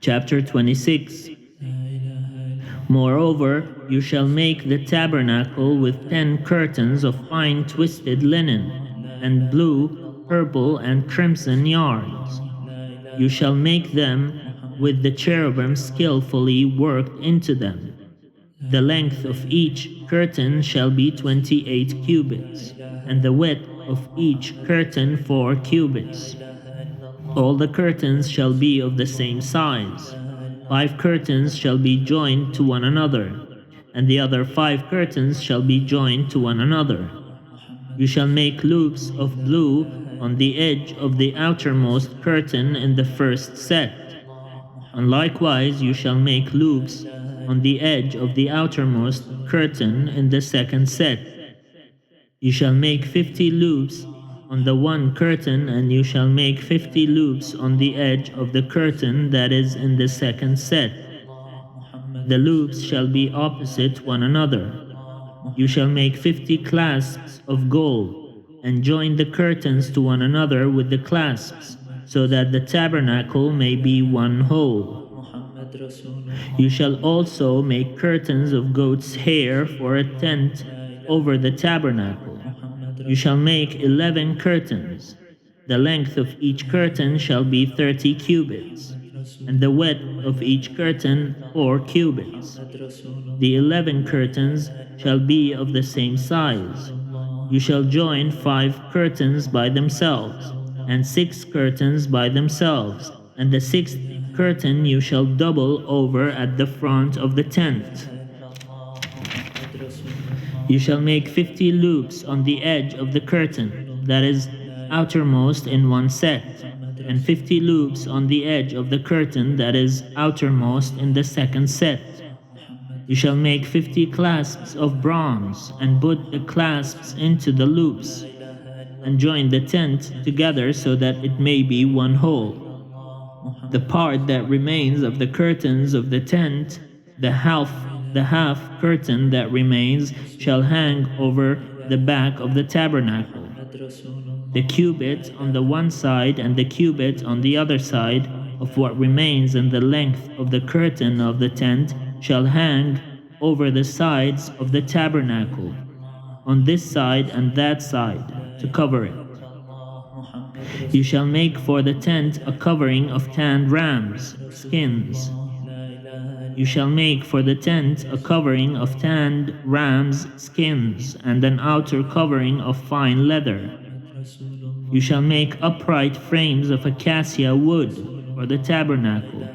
Chapter 26. Moreover, you shall make the tabernacle with 10 curtains of fine twisted linen, and blue, purple, and crimson yarns. You shall make them with the cherubim skillfully worked into them. The length of each curtain shall be 28 cubits, and the width of each curtain 4 cubits. All the curtains shall be of the same size. 5 curtains shall be joined to one another, and the other 5 curtains shall be joined to one another. You shall make loops of blue on the edge of the outermost curtain in the first set. And likewise you shall make loops on the edge of the outermost curtain in the second set. You shall make 50 loops on the one curtain, and you shall make 50 loops on the edge of the curtain that is in the second set. The loops shall be opposite one another. You shall make 50 clasps of gold, and join the curtains to one another with the clasps, so that the tabernacle may be one whole. You shall also make curtains of goat's hair for a tent over the tabernacle. You shall make 11 curtains. The length of each curtain shall be 30 cubits, and the width of each curtain 4 cubits. The 11 curtains shall be of the same size. You shall join 5 curtains by themselves, and 6 curtains by themselves, and the 6th curtain you shall double over at the front of the tent. You shall make 50 loops on the edge of the curtain that is outermost in one set, and 50 loops on the edge of the curtain that is outermost in the second set. You shall make 50 clasps of bronze, and put the clasps into the loops, and join the tent together so that it may be one whole. The part that remains of the curtains of the tent, the half curtain that remains, shall hang over the back of the tabernacle. The cubit on the one side and the cubit on the other side of what remains in the length of the curtain of the tent shall hang over the sides of the tabernacle, on this side and that side, to cover it. You shall make for the tent a covering of tanned rams' skins. You shall make for the tent a covering of tanned rams' skins, and an outer covering of fine leather. You shall make upright frames of acacia wood for the tabernacle.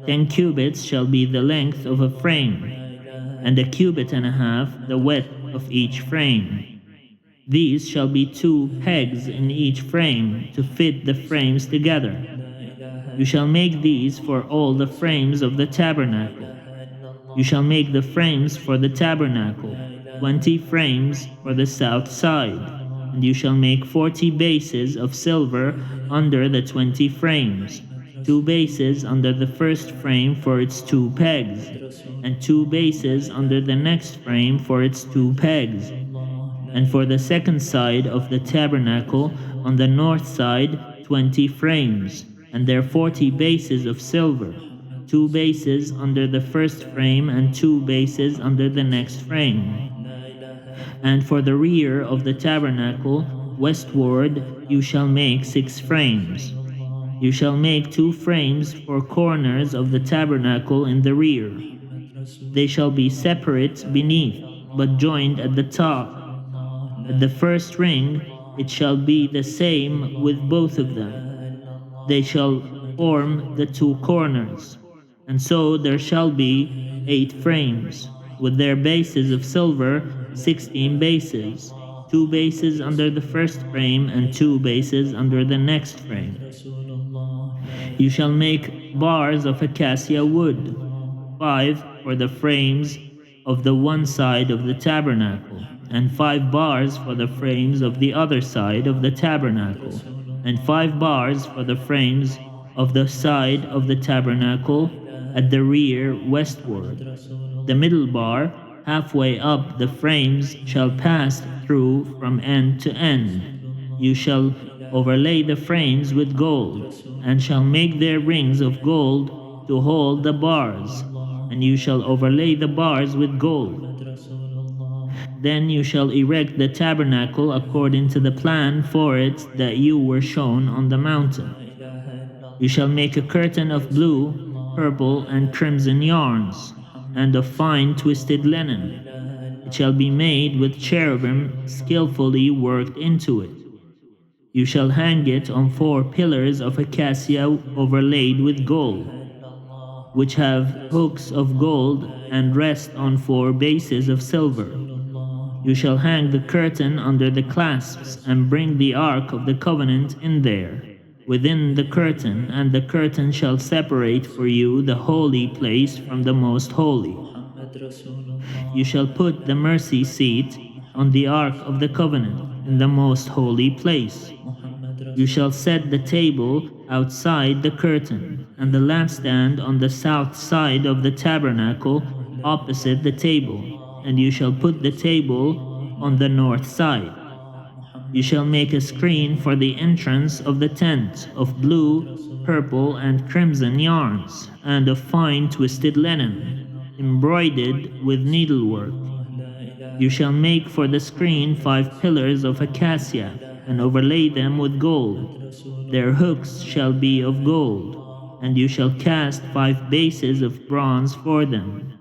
10 cubits shall be the length of a frame, and a cubit and a half the width of each frame. These shall be 2 pegs in each frame to fit the frames together. You shall make these for all the frames of the tabernacle. You shall make the frames for the tabernacle, 20 frames for the south side, and you shall make 40 bases of silver under the 20 frames, 2 bases under the first frame for its 2 pegs, and 2 bases under the next frame for its 2 pegs. And for the second side of the tabernacle, on the north side, 20 frames, and their 40 bases of silver, 2 bases under the first frame and 2 bases under the next frame. And for the rear of the tabernacle, westward, you shall make 6 frames. You shall make 2 frames for corners of the tabernacle in the rear. They shall be separate beneath, but joined at the top. At the first ring, it shall be the same with both of them. They shall form the 2 corners, and so there shall be 8 frames, with their bases of silver, 16 bases, 2 bases under the first frame and 2 bases under the next frame. You shall make bars of acacia wood, 5 for the frames of the one side of the tabernacle, and 5 bars for the frames of the other side of the tabernacle, and 5 bars for the frames of the side of the tabernacle at the rear westward. The middle bar, halfway up the frames, shall pass through from end to end. You shall overlay the frames with gold, and shall make their rings of gold to hold the bars, and you shall overlay the bars with gold. Then you shall erect the tabernacle according to the plan for it that you were shown on the mountain. You shall make a curtain of blue, purple, and crimson yarns, and of fine twisted linen. It shall be made with cherubim skillfully worked into it. You shall hang it on 4 pillars of acacia overlaid with gold, which have hooks of gold and rest on 4 bases of silver. You shall hang the curtain under the clasps and bring the ark of the covenant in there, within the curtain, and the curtain shall separate for you the holy place from the most holy. You shall put the mercy seat on the ark of the covenant in the most holy place. You shall set the table outside the curtain, and the lampstand on the south side of the tabernacle opposite the table, and you shall put the table on the north side. You shall make a screen for the entrance of the tent of blue, purple, and crimson yarns, and of fine twisted linen, embroidered with needlework. You shall make for the screen 5 pillars of acacia, and overlay them with gold. Their hooks shall be of gold, and you shall cast 5 bases of bronze for them.